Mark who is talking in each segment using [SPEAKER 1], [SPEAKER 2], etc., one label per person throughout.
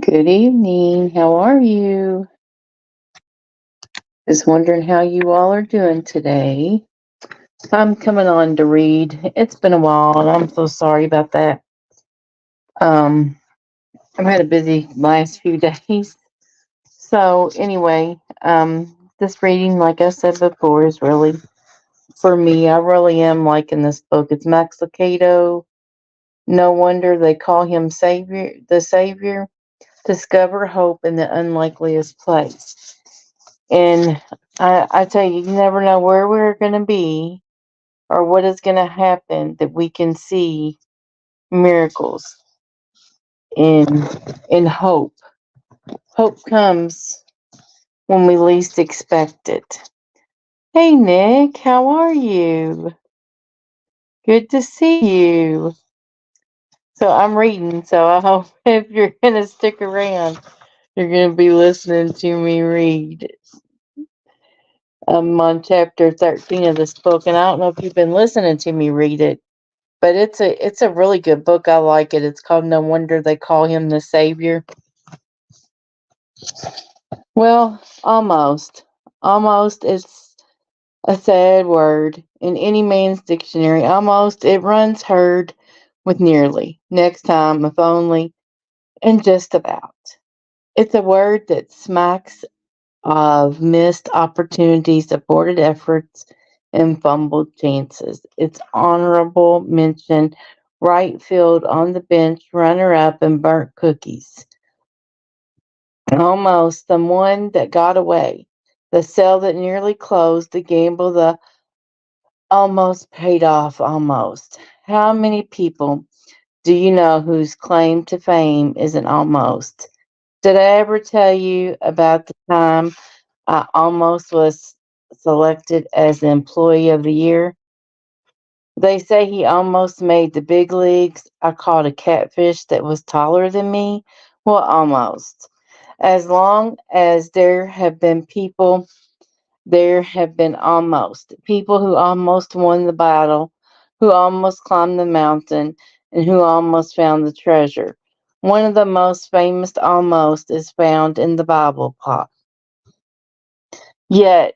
[SPEAKER 1] Good evening. How are you? Just wondering how you all are doing today. I'm coming on to read. It's been a while, and I'm so sorry about that. Um, I've had a busy last few days. So anyway, this reading, like I said before, is really for me. I really am liking this book. It's Max Lucado. No wonder they call him Savior. The Savior. Discover hope in the unlikeliest place. And I tell you, you never know where we're going to be or what is going to happen that we can see miracles in in hope. Hope comes when we least expect it. Hey Nick, how are you? Good to see you. So I'm reading, so I hope if you're going to stick around, you're going to be listening to me read. I'm on chapter 13 of this book, and I don't know if you've been listening to me read it. But it's a really good book. I like it. It's called No Wonder They Call Him the Savior. Well, almost. Almost is a sad word in any man's dictionary. Almost it runs herd with nearly, next time, if only, and just about. It's a word that smacks of missed opportunities, aborted efforts, and fumbled chances. It's honorable mention, right field on the bench, runner up, and burnt cookies. Almost the one that got away, the sale that nearly closed, the gamble that almost paid off. Almost. How many people do you know whose claim to fame is an almost? Did I ever tell you about the time I almost was selected as the Employee of the Year? They say he almost made the big leagues. I caught a catfish that was taller than me. Well, almost. As long as there have been people, there have been almost. People who almost won the battle, who almost climbed the mountain, and who almost found the treasure. One of the most famous almost is found in the Bible plot. Yet,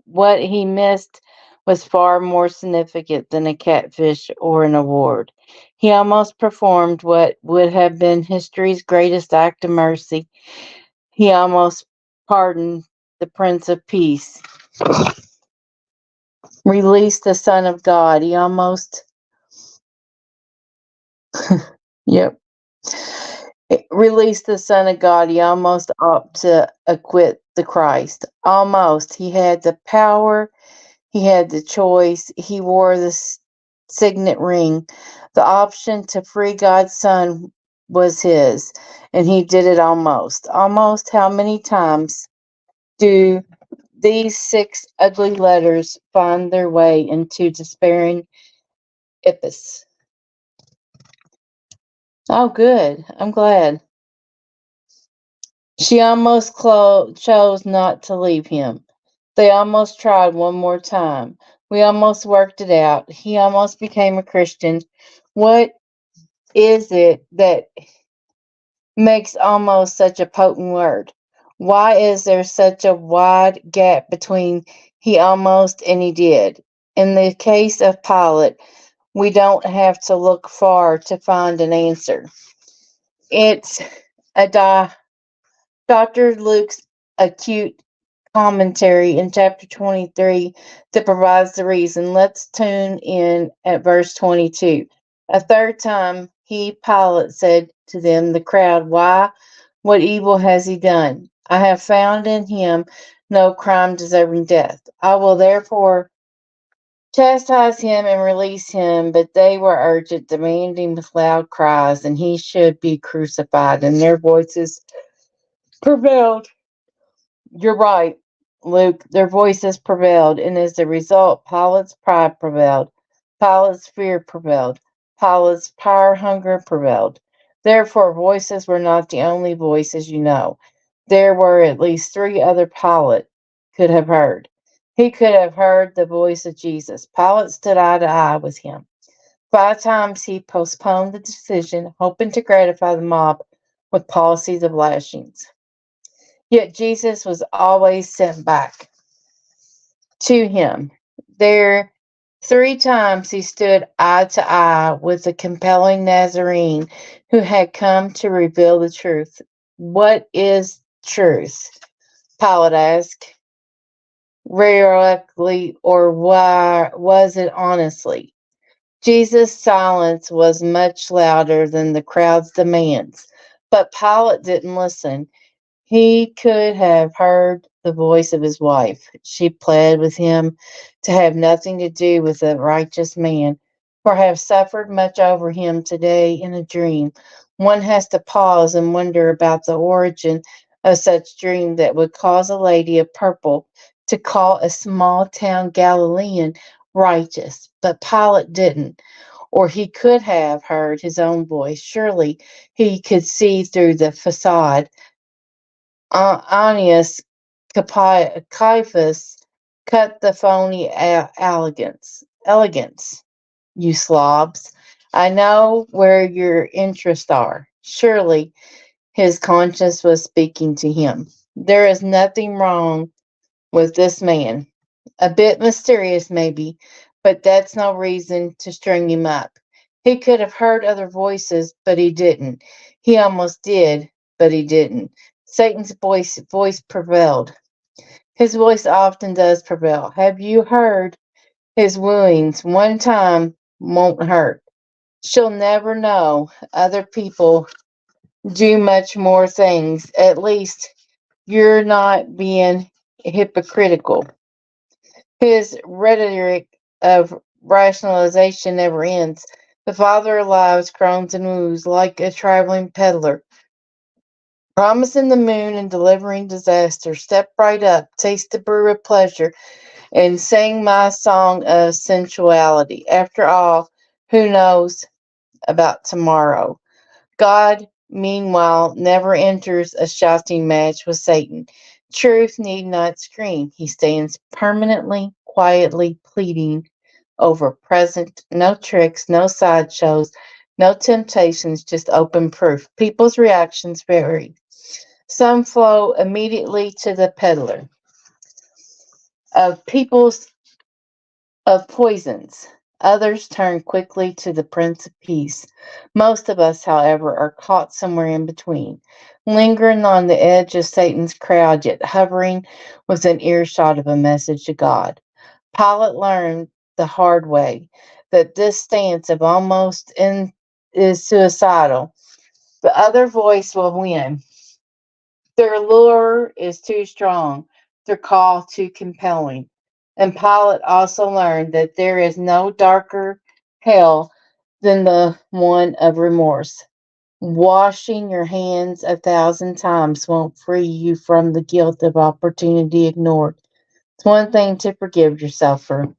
[SPEAKER 1] what he missed was far more significant than a catfish or an award. He almost performed what would have been history's greatest act of mercy. He almost pardoned the Prince of Peace, released the Son of God. He almost, yep, released the Son of God. He almost ought to acquit the Christ. Almost. He had the power. He had the choice. He wore the signet ring. The option to free God's Son was his, and he did it almost. Almost how many times do these six ugly letters find their way into despairing Ippus? Oh, good. I'm glad. She almost chose not to leave him. They almost tried one more time. We almost worked it out. He almost became a Christian. What is it that makes almost such a potent word? Why is there such a wide gap between he almost and he did? In the case of Pilate, we don't have to look far to find an answer. It's a Dr. Luke's acute commentary in chapter 23 that provides the reason. Let's tune in at verse 22. A third time he, Pilate, said to them, the crowd, why? What evil has he done? I have found in him no crime deserving death. I will therefore chastise him and release him. But they were urgent, demanding with loud cries, and he should be crucified. And their voices prevailed. You're right, Luke. Their voices prevailed, and as a result, Pilate's pride prevailed. Pilate's fear prevailed. Pilate's power hunger prevailed. Therefore, voices were not the only voices, you know. There were at least three other Pilate could have heard. He could have heard the voice of Jesus. Pilate stood eye to eye with him. 5 times he postponed the decision, hoping to gratify the mob with policies of lashings. Yet Jesus was always sent back to him. There, 3 times he stood eye to eye with the compelling Nazarene who had come to reveal the truth. What is truth? Pilate asked, rhetorically, or why was it honestly? Jesus' silence was much louder than the crowd's demands, but Pilate didn't listen. He could have heard the voice of his wife. She pled with him to have nothing to do with the righteous man, for I have suffered much over him today in a dream. One has to pause and wonder about the origin of such dream that would cause a lady of purple to call a small town Galilean righteous. But Pilate didn't, or he could have heard his own voice. Surely he could see through the facade. Ananias Caiaphas cut the phony elegance, you slobs. I know where your interests are. Surely his conscience was speaking to him. There is nothing wrong with this man. A bit mysterious, maybe, but that's no reason to string him up. He could have heard other voices, but he didn't. He almost did, but he didn't. Satan's voice prevailed. His voice often does prevail. Have you heard his wooings? One time won't hurt. She'll never know. Other people do much more things. At least you're not being hypocritical. His rhetoric of rationalization never ends. The father of lies groans and woos like a traveling peddler, promising the moon and delivering disaster. Step right up, taste the brew of pleasure, and sing my song of sensuality. After all, who knows about tomorrow? God, meanwhile, never enters a shouting match with Satan. Truth need not scream. He stands permanently, quietly pleading over present. No tricks, no sideshows, no temptations, just open proof. People's reactions vary. Some flow immediately to the peddler of people's of poisons. Others turn quickly to the Prince of Peace. Most of us, however, are caught somewhere in between, lingering on the edge of Satan's crowd, yet hovering within earshot of a message to God. Pilate learned the hard way that this stance of almost in is suicidal. The other voice will win. Their lure is too strong, their call too compelling. And Pilate also learned that there is no darker hell than the one of remorse. Washing your hands 1,000 times won't free you from the guilt of opportunity ignored. It's one thing to forgive yourself for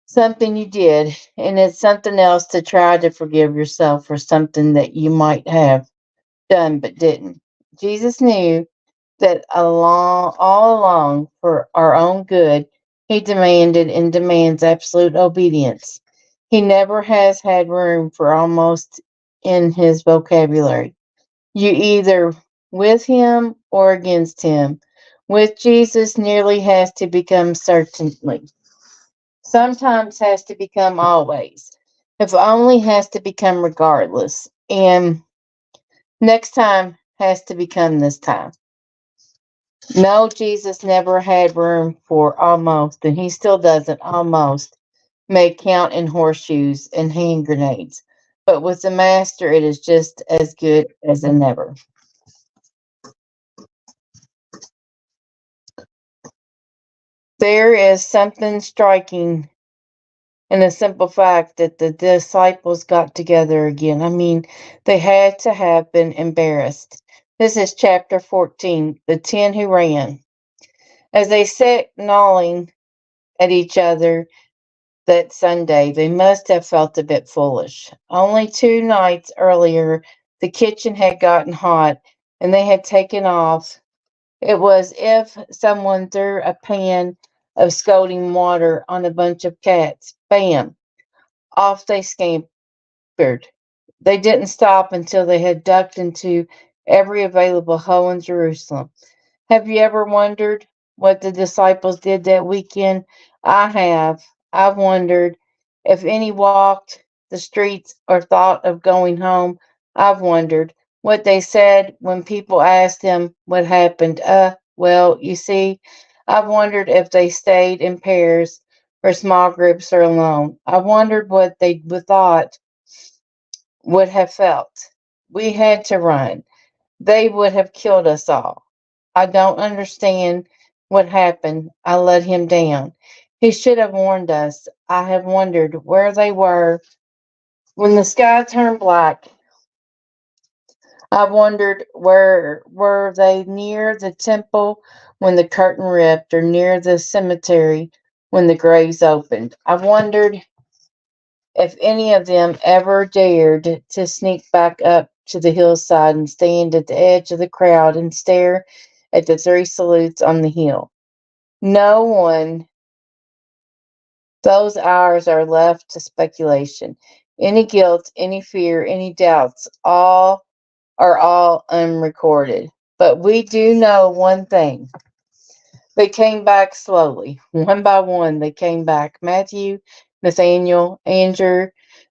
[SPEAKER 1] something you did, and it's something else to try to forgive yourself for something that you might have done but didn't. Jesus knew that all along, for our own good, he demanded and demands absolute obedience. He never has had room for almost in his vocabulary. You either with him or against him. With Jesus nearly has to become certainly. Sometimes has to become always. If only has to become regardless. And next time has to become this time. No, Jesus never had room for almost, and he still doesn't almost make count in horseshoes and hand grenades. But with the master, it is just as good as a never. There is something striking in the simple fact that the disciples got together again. I mean, they had to have been embarrassed. This is chapter 14, the 10 who ran. As they sat gnawing at each other that Sunday, they must have felt a bit foolish. Only 2 nights earlier, the kitchen had gotten hot and they had taken off. It was if someone threw a pan of scalding water on a bunch of cats. Bam! Off they scampered. They didn't stop until they had ducked into every available hole in Jerusalem. Have you ever wondered what the disciples did that weekend? I have. I've wondered if any walked the streets or thought of going home. I've wondered what they said when people asked them what happened. Well, you see, I've wondered if they stayed in pairs or small groups or alone. I wondered what they would thought, would have felt. We had to run. They would have killed us all. I don't understand what happened. I let him down. He should have warned us. I have wondered where they were when the sky turned black. I wondered where were they near the temple when the curtain ripped or near the cemetery when the graves opened. I wondered if any of them ever dared to sneak back up to the hillside and stand at the edge of the crowd and stare at the three salutes on the hill. No one, those hours are left to speculation. Any guilt, any fear, any doubts, all unrecorded. But we do know one thing. They came back slowly. One by one, they came back. Matthew, Nathaniel, Andrew,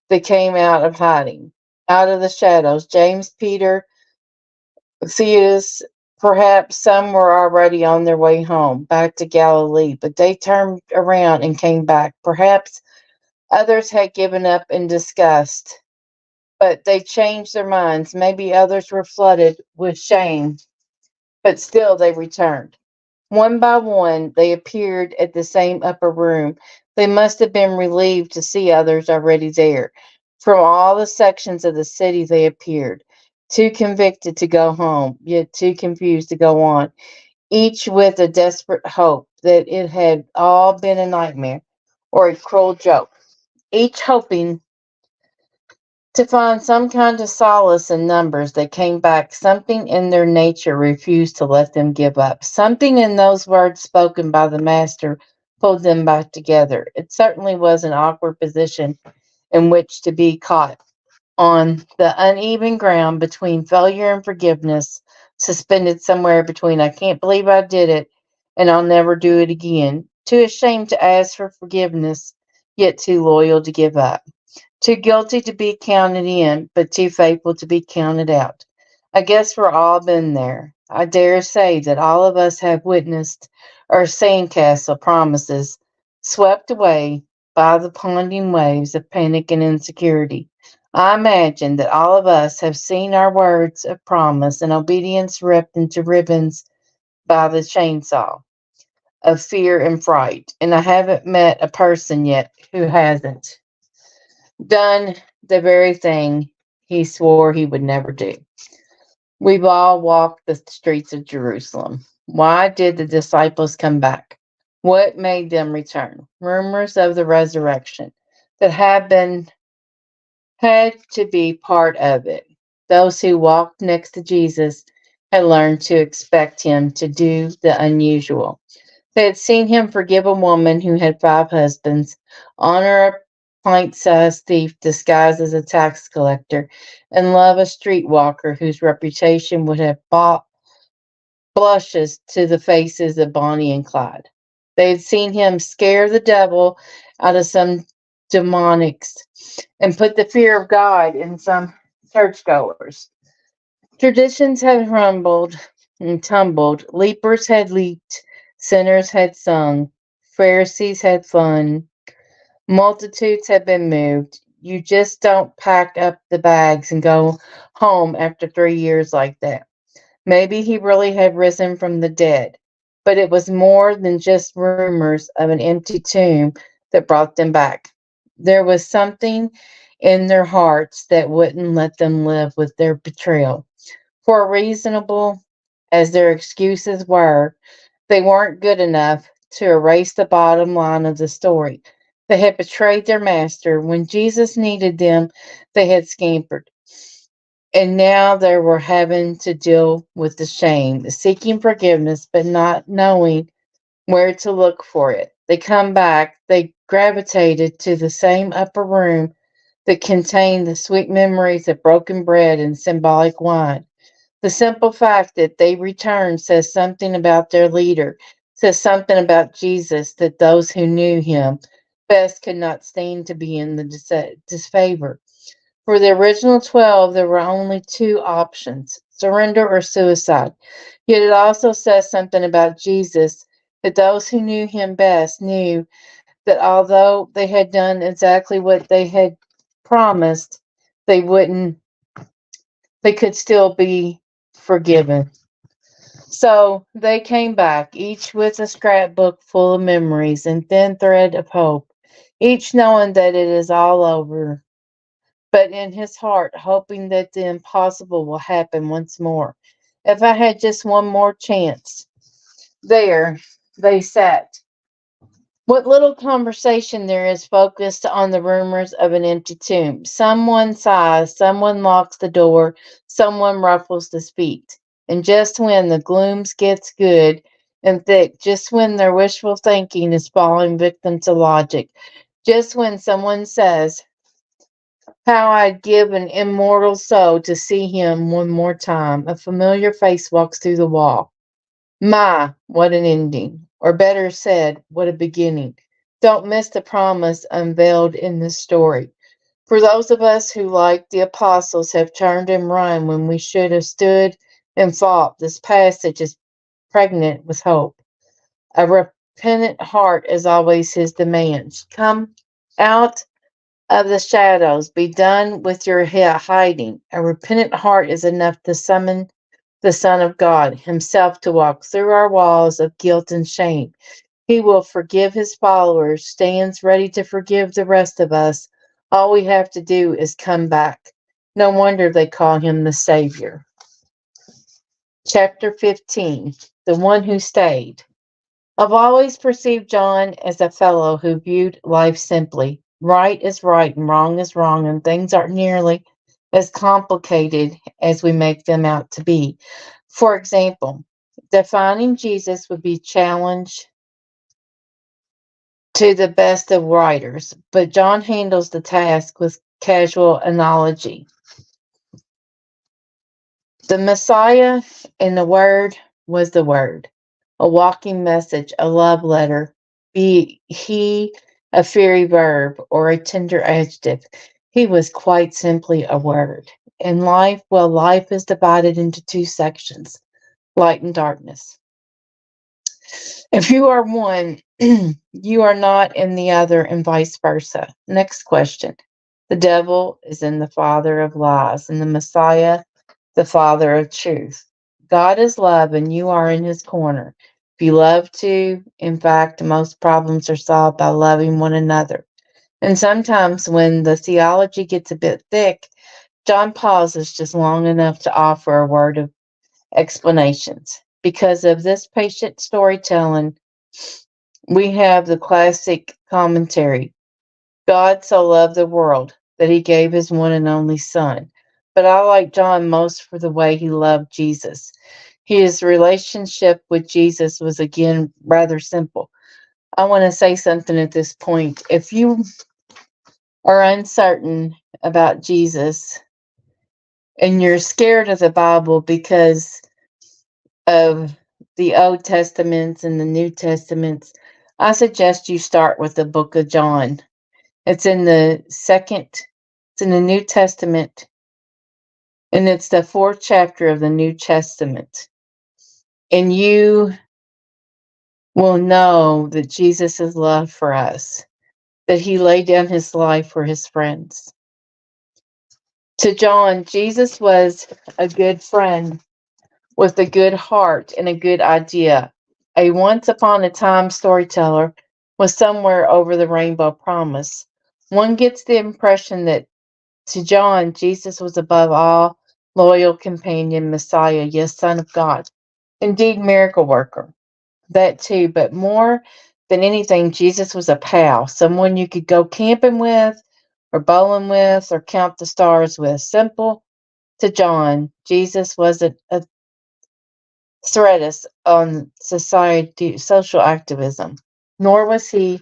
[SPEAKER 1] they came out of hiding, out of the shadows. James, Peter, Theus, perhaps some were already on their way home, back to Galilee, but they turned around and came back. Perhaps others had given up in disgust, but they changed their minds. Maybe others were flooded with shame, but still they returned. One by one, they appeared at the same upper room. They must have been relieved to see others already there. From all the sections of the city, they appeared, too convicted to go home, yet too confused to go on, each with a desperate hope that it had all been a nightmare or a cruel joke, each hoping to find some kind of solace in numbers that came back. Something in their nature refused to let them give up. Something in those words spoken by the Master pulled them back together. It certainly was an awkward position in which to be caught on the uneven ground between failure and forgiveness, suspended somewhere between I can't believe I did it and I'll never do it again. Too ashamed to ask for forgiveness, yet too loyal to give up. Too guilty to be counted in, but too faithful to be counted out. I guess we're all been there. I dare say that all of us have witnessed our sandcastle promises swept away by the pounding waves of panic and insecurity. I imagine that all of us have seen our words of promise and obedience ripped into ribbons by the chainsaw of fear and fright, and I haven't met a person yet who hasn't done the very thing he swore he would never do. We've all walked the streets of Jerusalem. Why did the disciples come back? What made them return? Rumors of the resurrection that had to be part of it. Those who walked next to Jesus had learned to expect him to do the unusual. They had seen him forgive a woman who had five husbands, honor a pint-sized thief disguised as a tax collector, and love a streetwalker whose reputation would have brought blushes to the faces of Bonnie and Clyde. They had seen him scare the devil out of some demonics and put the fear of God in some churchgoers. Traditions had rumbled and tumbled, leapers had leaped, sinners had sung, Pharisees had fun, multitudes had been moved. You just don't pack up the bags and go home after 3 years like that. Maybe he really had risen from the dead, but it was more than just rumors of an empty tomb that brought them back. There was something in their hearts that wouldn't let them live with their betrayal. For reasonable as their excuses were, they weren't good enough to erase the bottom line of the story. They had betrayed their master. When Jesus needed them, they had scampered. And now they were having to deal with the shame, seeking forgiveness, but not knowing where to look for it. They come back, they gravitated to the same upper room that contained the sweet memories of broken bread and symbolic wine. The simple fact that they returned says something about their leader, says something about Jesus, that those who knew him best could not stand to be in the disfavor. For the original 12, there were only two options: surrender or suicide. Yet it also says something about Jesus, that those who knew him best knew that although they had done exactly what they had promised, they wouldn't, they could still be forgiven. So they came back, each with a scrapbook full of memories and thin thread of hope, each knowing that it is all over, but in his heart hoping that the impossible will happen once more. If I had just one more chance. There they sat. What little conversation there is focused on the rumors of an empty tomb. Someone sighs, someone locks the door, someone ruffles the feet. And just when the glooms gets good and thick, just when their wishful thinking is falling victim to logic, just when someone says, "How I'd give an immortal soul to see him one more time," a familiar face walks through the wall. My, what an ending. Or better said, what a beginning. Don't miss the promise unveiled in this story. For those of us who, like the apostles, have turned and run when we should have stood and fought, this passage is pregnant with hope. A repentant heart is always his demands. Come out of the shadows. Be done with your hiding. A repentant heart is enough to summon the Son of God himself to walk through our walls of guilt and shame. He will forgive his followers, stands ready to forgive the rest of us. All we have to do is come back. No wonder they call him the Savior. Chapter 15. The One Who Stayed. I've always perceived John as a fellow who viewed life simply. Right is right and wrong is wrong, and things aren't nearly as complicated as we make them out to be. For example, defining Jesus would be challenge to the best of writers, but John handles the task with casual analogy. The Messiah in the Word was the Word, a walking message, a love letter, be he a fiery verb or a tender adjective. He was quite simply a word. In life, well, life is divided into two sections: light and darkness. If you are one, you are not in the other, and vice versa. Next question. The devil is in the father of lies, and the Messiah, the father of truth. God is love, and you are in his corner. If you love too, in fact, most problems are solved by loving one another. And sometimes when the theology gets a bit thick, John pauses just long enough to offer a word of explanations. Because of this patient storytelling, we have the classic commentary: God so loved the world that he gave his one and only Son. But I like John most for the way he loved Jesus. His relationship with Jesus was again rather simple. I want to say something at this point. If you are uncertain about Jesus and you're scared of the Bible because of the Old Testaments and the New Testaments, I suggest you start with the book of John. It's in the New Testament, and it's the fourth chapter of the New Testament. And you will know that Jesus' love for us, that he laid down his life for his friends. To John, Jesus was a good friend with a good heart and a good idea. A once upon a time storyteller was somewhere over the rainbow promise. One gets the impression that to John, Jesus was above all loyal companion, Messiah, yes, Son of God. Indeed, miracle worker. That too, but more than anything, Jesus was a pal, someone you could go camping with, or bowling with, or count the stars with. Simple to John, Jesus wasn't a threatist on social activism, nor was he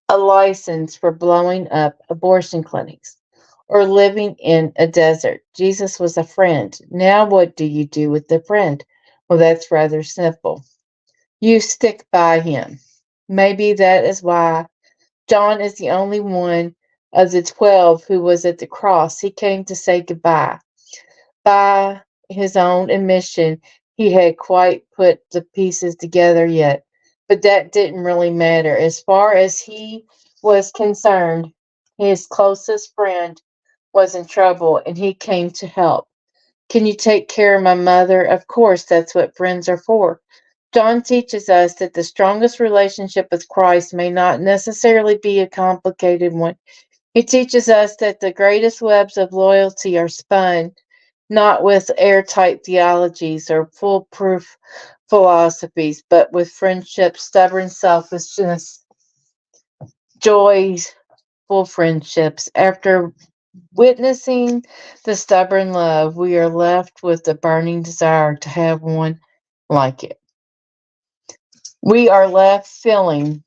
[SPEAKER 1] a license for blowing up abortion clinics or living in a desert. Jesus was a friend. Now, what do you do with the friend? Well, that's rather simple. You stick by him. Maybe that is why John is the only one of the 12 who was at the cross. He came to say goodbye. By his own admission, he had quite put the pieces together yet, but that didn't really matter. As far as he was concerned, his closest friend was in trouble and he came to help. Can you take care of my mother? Of course, that's what friends are for. John teaches us that the strongest relationship with Christ may not necessarily be a complicated one. He teaches us that the greatest webs of loyalty are spun not with airtight theologies or foolproof philosophies, but with friendship, stubborn selfishness, joyful friendships. After witnessing the stubborn love, we are left with the burning desire to have one like it. We are left feeling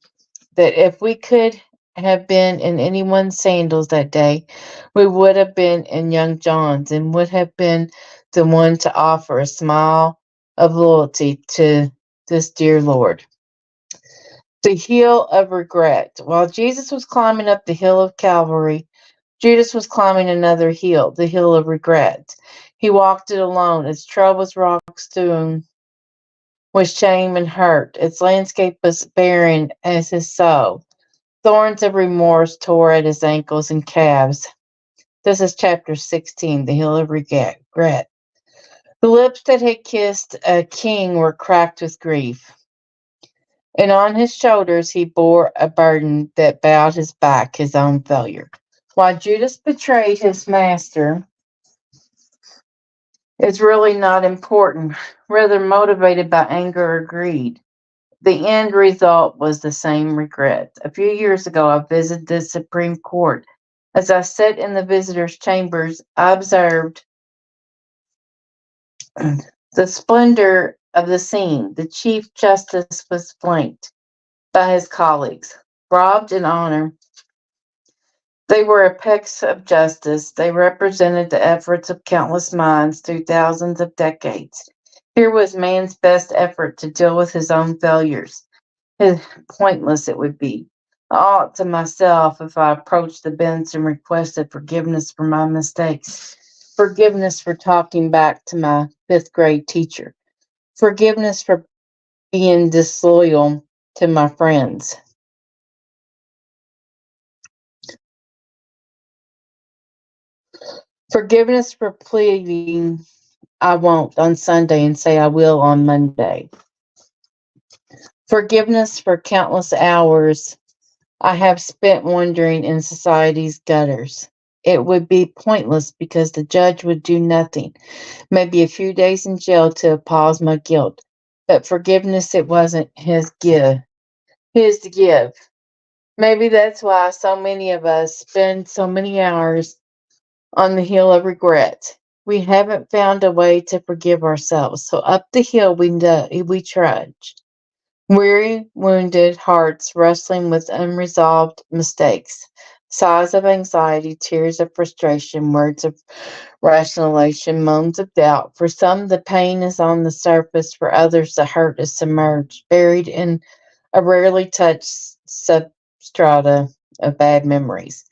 [SPEAKER 1] that if we could have been in anyone's sandals that day, we would have been in young John's and would have been the one to offer a smile of loyalty to this dear Lord. The hill of regret. While Jesus was climbing up the hill of Calvary, Judas was climbing another hill, the hill of regret. He walked it alone, its troubles rock strewn with shame and hurt. Its landscape was barren as his soul. Thorns of remorse tore at his ankles and calves. This is chapter 16, the hill of regret. The lips that had kissed a king were cracked with grief, and on his shoulders he bore a burden that bowed his back, his own failure. Why Judas betrayed his master is really not important, rather motivated by anger or greed. The end result was the same regret. A few years ago, I visited the Supreme Court. As I sat in the visitors' chambers, I observed the splendor of the scene. The Chief Justice was flanked by his colleagues, robed in honor. They were apex of justice. They represented the efforts of countless minds through thousands of decades. Here was man's best effort to deal with his own failures. Pointless it would be. I ought to myself if I approached the bench and requested forgiveness for my mistakes, forgiveness for talking back to my fifth grade teacher, forgiveness for being disloyal to my friends, forgiveness for pleading I won't on Sunday and say I will on Monday, forgiveness for countless hours I have spent wandering in society's gutters. It would be pointless because the judge would do nothing, maybe a few days in jail to pause my guilt. But forgiveness, it wasn't his to give. Maybe that's why so many of us spend so many hours on the hill of regret. We haven't found a way to forgive ourselves, so up the hill we trudge. Weary, wounded hearts wrestling with unresolved mistakes, sighs of anxiety, tears of frustration, words of rationalization, moans of doubt. For some, the pain is on the surface. For others, the hurt is submerged, buried in a rarely touched substrata of bad memories.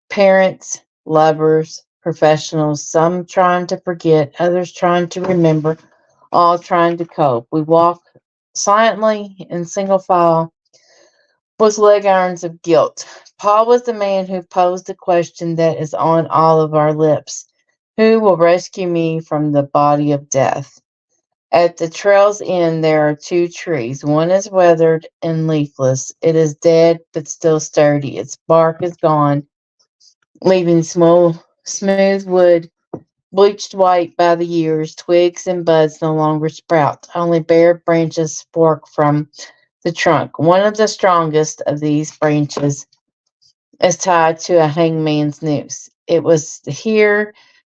[SPEAKER 1] Parents, lovers, professionals, some trying to forget, others trying to remember, all trying to cope. We walk silently in single file with leg irons of guilt. Paul was the man who posed the question that is on all of our lips. Who will rescue me from the body of death? At the trail's end, there are two trees. One is weathered and leafless. It is dead, but still sturdy. Its bark is gone, leaving smooth wood bleached white by the years. Twigs and buds no longer sprout. Only bare branches fork from the trunk. One of the strongest of these branches is tied to a hangman's noose. It was here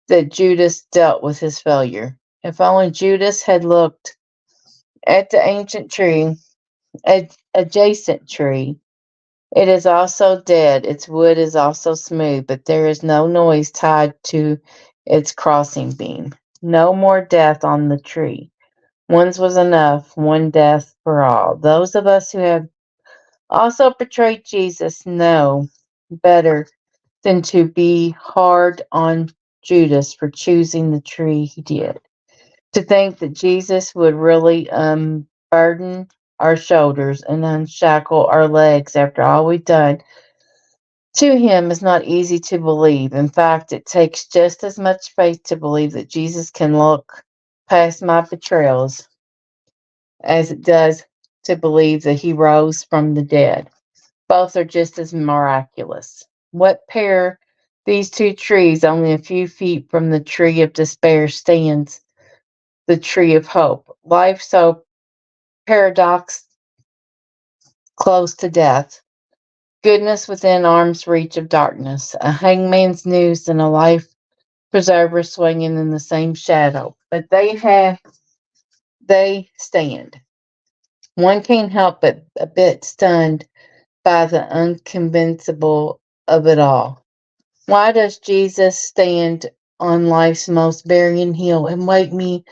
[SPEAKER 1] that Judas dealt with his failure. If only Judas had looked at the ancient tree, adjacent tree, It is also dead, its wood is also smooth, but there is no noise tied to its crossing beam. No more death on the tree. Once was enough, one death for all. Those of us who have also betrayed Jesus know better than to be hard on Judas for choosing the tree he did. To think that Jesus would really unburden our shoulders and unshackle our legs after all we've done to him is not easy to believe. In fact, it takes just as much faith to believe that Jesus can look past my betrayals as it does to believe that he rose from the dead. Both are just as miraculous. What pair these two trees, only a few feet from the tree of despair, stands the tree of hope. Life so paradox close to death. Goodness within arm's reach of darkness. A hangman's noose and a life preserver swinging in the same shadow. But they stand. One can't help but a bit stunned by the unconvincible of it all. Why does Jesus stand on life's most burying hill and wake me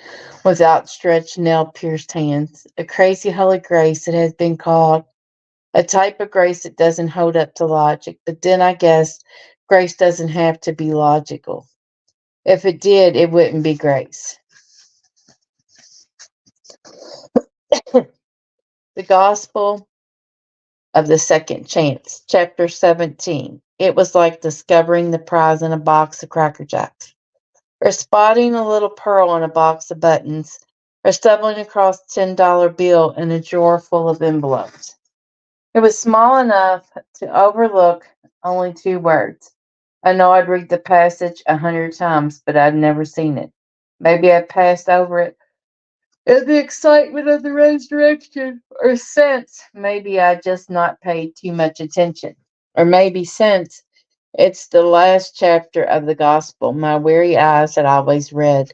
[SPEAKER 1] with outstretched, nail pierced hands? A crazy holy grace that has been called a type of grace that doesn't hold up to logic. But then I guess grace doesn't have to be logical. If it did, it wouldn't be grace. The Gospel of the Second Chance, chapter 17. It was like discovering the prize in a box of Cracker Jacks, or spotting a little pearl in a box of buttons, or stumbling across a $10 bill in a drawer full of envelopes. It was small enough to overlook only two words. I know I'd read the passage 100 times, but I'd never seen it. Maybe I passed over it in the excitement of the resurrection, or since maybe I just not paid too much attention, or maybe since it's the last chapter of the gospel my weary eyes had always read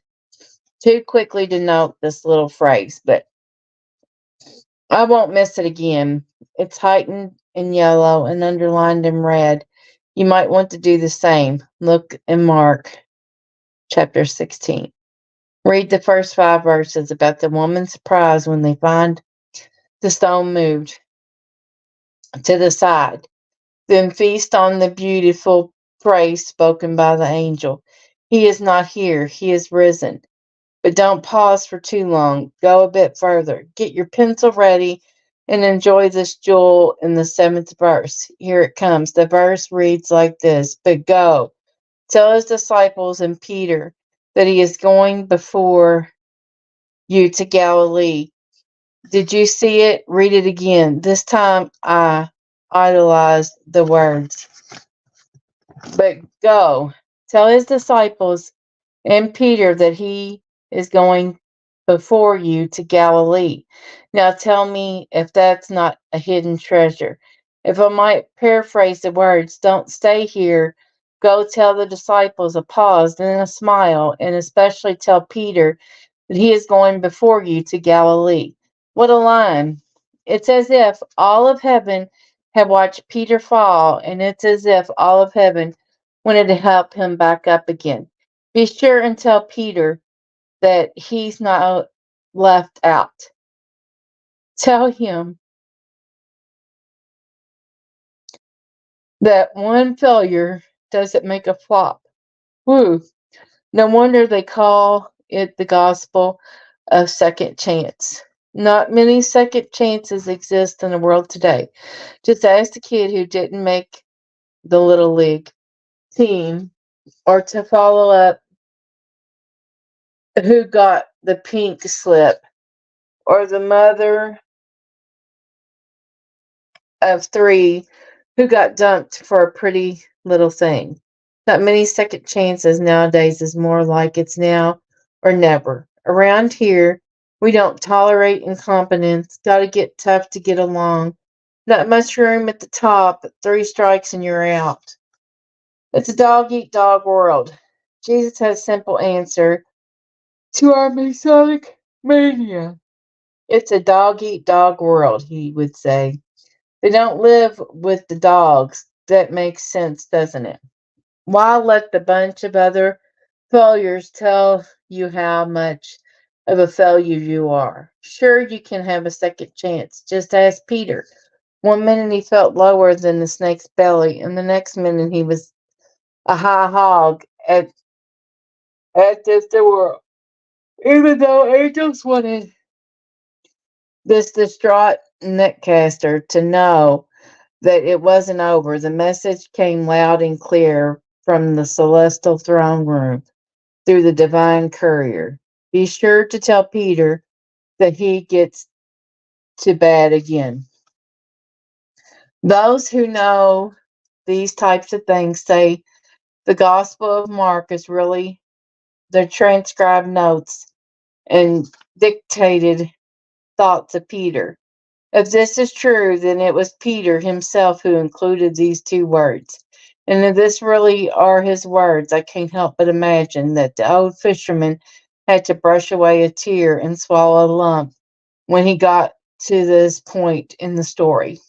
[SPEAKER 1] too quickly to note this little phrase, but I won't miss it again. It's heightened in yellow and underlined in red. You might want to do the same. Look in Mark chapter 16. Read the first 5 verses about the woman's surprise when they find the stone moved to the side. Then feast on the beautiful phrase spoken by the angel. He is not here, he is risen. But don't pause for too long. Go a bit further. Get your pencil ready and enjoy this jewel in the 7th verse. Here it comes. The verse reads like this: But go, tell his disciples and Peter that he is going before you to Galilee. Did you see it? Read it again. This time I idolized the words. But go, tell his disciples and Peter that he is going before you to Galilee. Now tell me if that's not a hidden treasure. If I might paraphrase the words, don't stay here. Go tell the disciples, a pause, then a smile, and especially tell Peter that he is going before you to Galilee. What a line. It's as if all of heaven had watched Peter fall, and it's as if all of heaven wanted to help him back up again. Be sure and tell Peter that he's not left out. Tell him that one failure doesn't make a flop. Woo. No wonder they call it the gospel of second chance. Not many second chances exist in the world today. Just ask the kid who didn't make the Little League team, or to follow up, who got the pink slip, or the mother of 3 who got dumped for a pretty little thing. Not many second chances nowadays is more like it's now or never. Around here, we don't tolerate incompetence. Gotta get tough to get along. Not much room at the top. 3 strikes and you're out. It's a dog eat dog world. Jesus has a simple answer to our Masonic mania. It's a dog eat dog world, he would say. They don't live with the dogs. That makes sense, doesn't it? Why let the bunch of other failures tell you how much of a failure you are? Sure, you can have a second chance. Just ask Peter. One minute he felt lower than the snake's belly, and the next minute he was a high hog at this world. Even though angels wanted this distraught netcaster to know that it wasn't over, the message came loud and clear from the celestial throne room through the divine courier. Be sure to tell Peter that he gets to bed again. Those who know these types of things say the Gospel of Mark is really the transcribed notes and dictated thoughts of Peter. If this is true, then it was Peter himself who included these two words. And if this really are his words, I can't help but imagine that the old fisherman had to brush away a tear and swallow a lump when he got to this point in the story.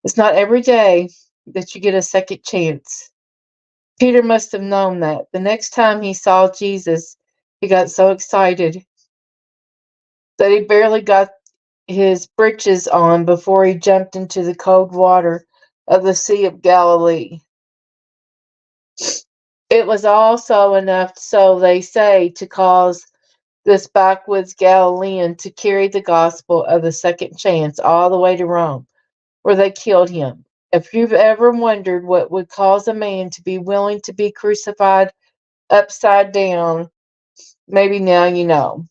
[SPEAKER 1] It's not every day that you get a second chance. Peter must have known that. The next time he saw Jesus, he got so excited that he barely got his breeches on before he jumped into the cold water of the Sea of Galilee. It was also enough, so they say, to cause this backwoods Galilean to carry the gospel of the second chance all the way to Rome, where they killed him. If you've ever wondered what would cause a man to be willing to be crucified upside down, maybe now you know.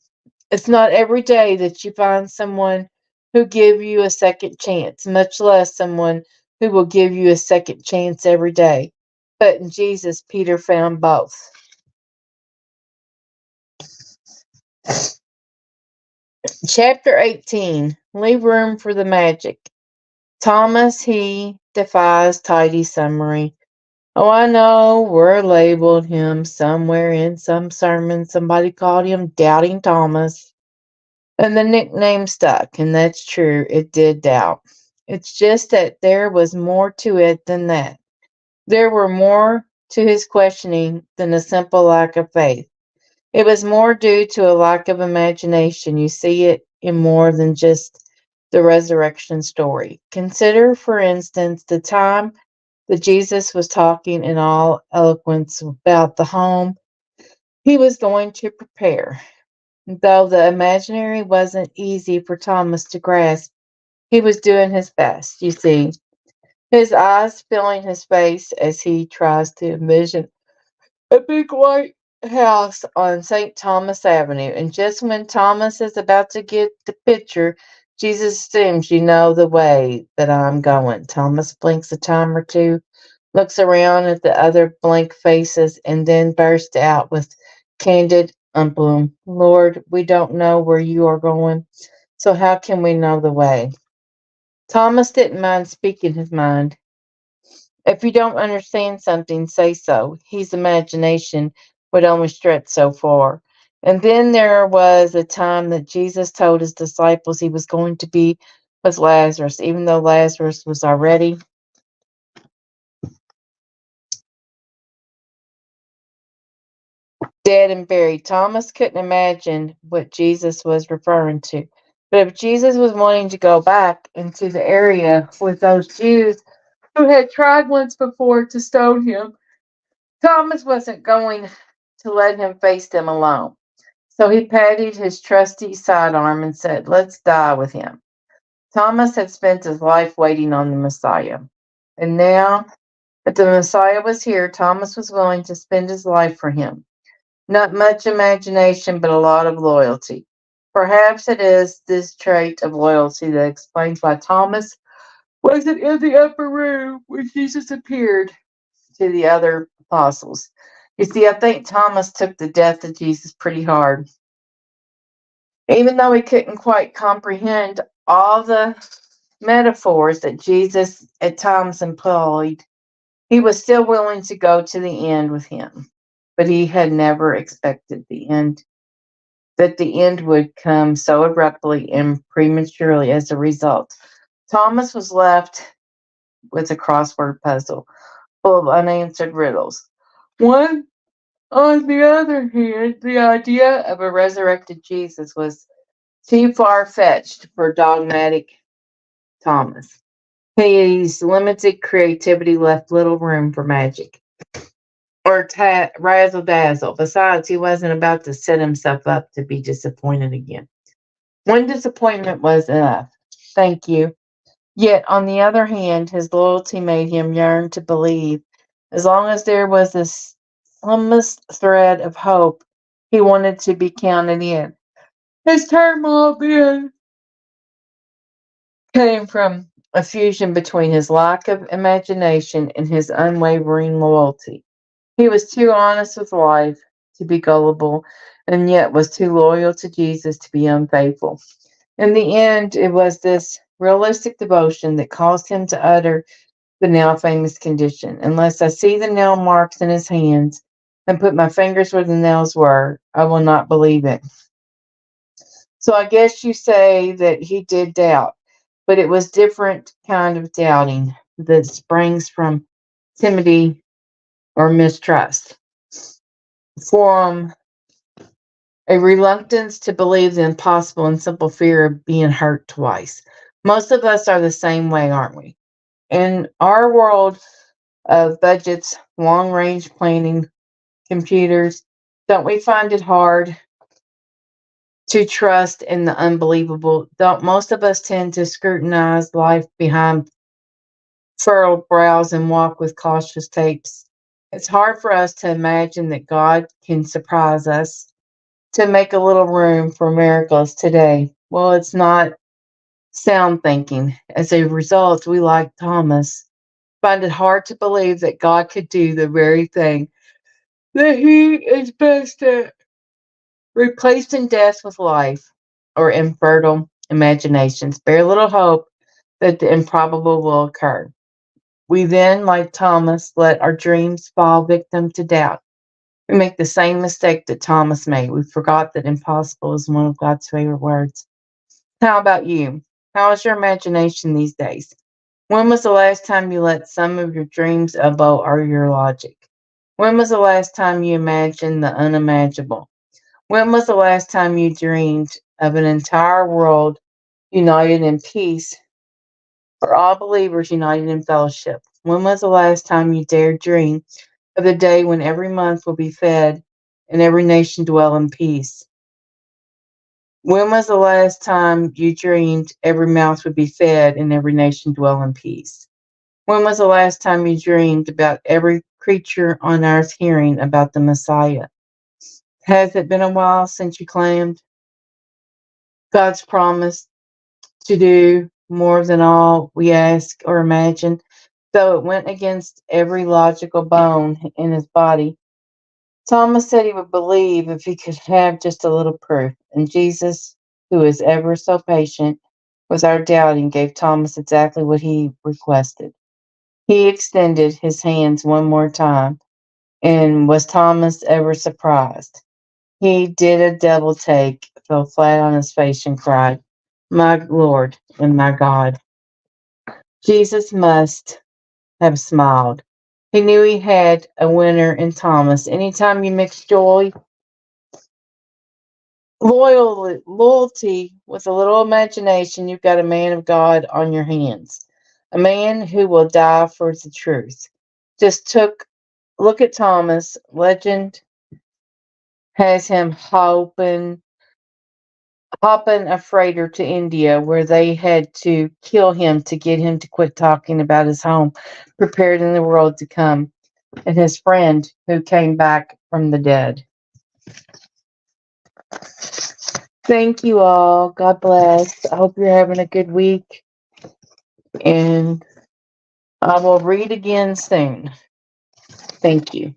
[SPEAKER 1] It's not every day that you find someone who give you a second chance, much less someone who will give you a second chance every day. But in Jesus, Peter found both. Chapter 18. Leave room for the magic. Thomas, he defies tidy summary. Oh, I know, we're labeled him somewhere in some sermon. Somebody called him Doubting Thomas. And the nickname stuck, and that's true, it did doubt. It's just that there was more to it than that. There were more to his questioning than a simple lack of faith. It was more due to a lack of imagination. You see it in more than just the resurrection story. Consider, for instance, the time that Jesus was talking in all eloquence about the home he was going to prepare. Though the imaginary wasn't easy for Thomas to grasp, he was doing his best, you see, his eyes filling his face as he tries to envision a big white house on St. Thomas Avenue. And just when Thomas is about to get the picture, Jesus assumes you know the way that I'm going. Thomas blinks a time or two, looks around at the other blank faces, and then bursts out with candid unbloom. Lord, we don't know where you are going, so how can we know the way? Thomas didn't mind speaking his mind. If you don't understand something, say so. His imagination would only stretch so far. And then there was a time that Jesus told his disciples he was going to be with Lazarus, even though Lazarus was already dead and buried. Thomas couldn't imagine what Jesus was referring to. But if Jesus was wanting to go back into the area with those Jews who had tried once before to stone him, Thomas wasn't going to let him face them alone. So he patted his trusty sidearm and said, Let's die with him. Thomas had spent his life waiting on the Messiah. And now that the Messiah was here, Thomas was willing to spend his life for him. Not much imagination, but a lot of loyalty. Perhaps it is this trait of loyalty that explains why Thomas wasn't in the upper room when Jesus appeared to the other apostles. You see, I think Thomas took the death of Jesus pretty hard. Even though he couldn't quite comprehend all the metaphors that Jesus at times employed, he was still willing to go to the end with him. But he had never expected that the end would come so abruptly and prematurely as a result. Thomas was left with a crossword puzzle full of unanswered riddles. One, on the other hand, the idea of a resurrected Jesus was too far fetched for dogmatic Thomas. His limited creativity left little room for magic or razzle dazzle. Besides, he wasn't about to set himself up to be disappointed again. One disappointment was enough. Thank you. Yet, on the other hand, his loyalty made him yearn to believe. As long as there was the slimmest thread of hope, he wanted to be counted in. His turmoil then came from a fusion between his lack of imagination and his unwavering loyalty. He was too honest with life to be gullible, and yet was too loyal to Jesus to be unfaithful. In the end, it was this realistic devotion that caused him to utter the now famous condition. Unless I see the nail marks in his hands and put my fingers where the nails were, I will not believe it. So I guess you say that he did doubt, but it was different kind of doubting that springs from timidity or mistrust, from a reluctance to believe the impossible and simple fear of being hurt twice. Most of us are the same way, aren't we? In our world of budgets, long range planning, computers, don't we find it hard to trust in the unbelievable? Don't most of us tend to scrutinize life behind furrowed brows and walk with cautious tapes? It's hard for us to imagine that God can surprise us, to make a little room for miracles today. Well, it's not sound thinking. As a result, we, like Thomas, find it hard to believe that God could do the very thing that he is best at, replacing death with life, or infertile imaginations. Bear little hope that the improbable will occur. We then, like Thomas, let our dreams fall victim to doubt. We make the same mistake that Thomas made. We forgot that impossible is one of God's favorite words. How about you? How is your imagination these days? When was the last time you let some of your dreams elbow or your logic? When was the last time you imagined the unimaginable? When was the last time you dreamed of an entire world united in peace, for all believers united in fellowship? When was the last time you dared dream of the day when every month will be fed and every nation dwell in peace? When was the last time you dreamed every mouth would be fed and every nation dwell in peace? When was the last time you dreamed about every creature on earth hearing about the Messiah? Has it been a while since you claimed God's promise to do more than all we ask or imagine, though it went against every logical bone in his body? Thomas said he would believe if he could have just a little proof, and Jesus, who is ever so patient with our doubting, gave Thomas exactly what he requested. He extended his hands one more time, and was Thomas ever surprised? He did a double take, fell flat on his face, and cried, "My Lord and my God." Jesus must have smiled. He knew he had a winner in Thomas. Anytime you mix joy, loyalty with a little imagination, you've got a man of God on your hands. A man who will die for the truth. Just look at Thomas. Legend has him hopping a freighter to India where they had to kill him to get him to quit talking about his home prepared in the world to come, and his friend who came back from the dead. Thank you all. God bless. I hope you're having a good week, and I will read again soon. Thank you.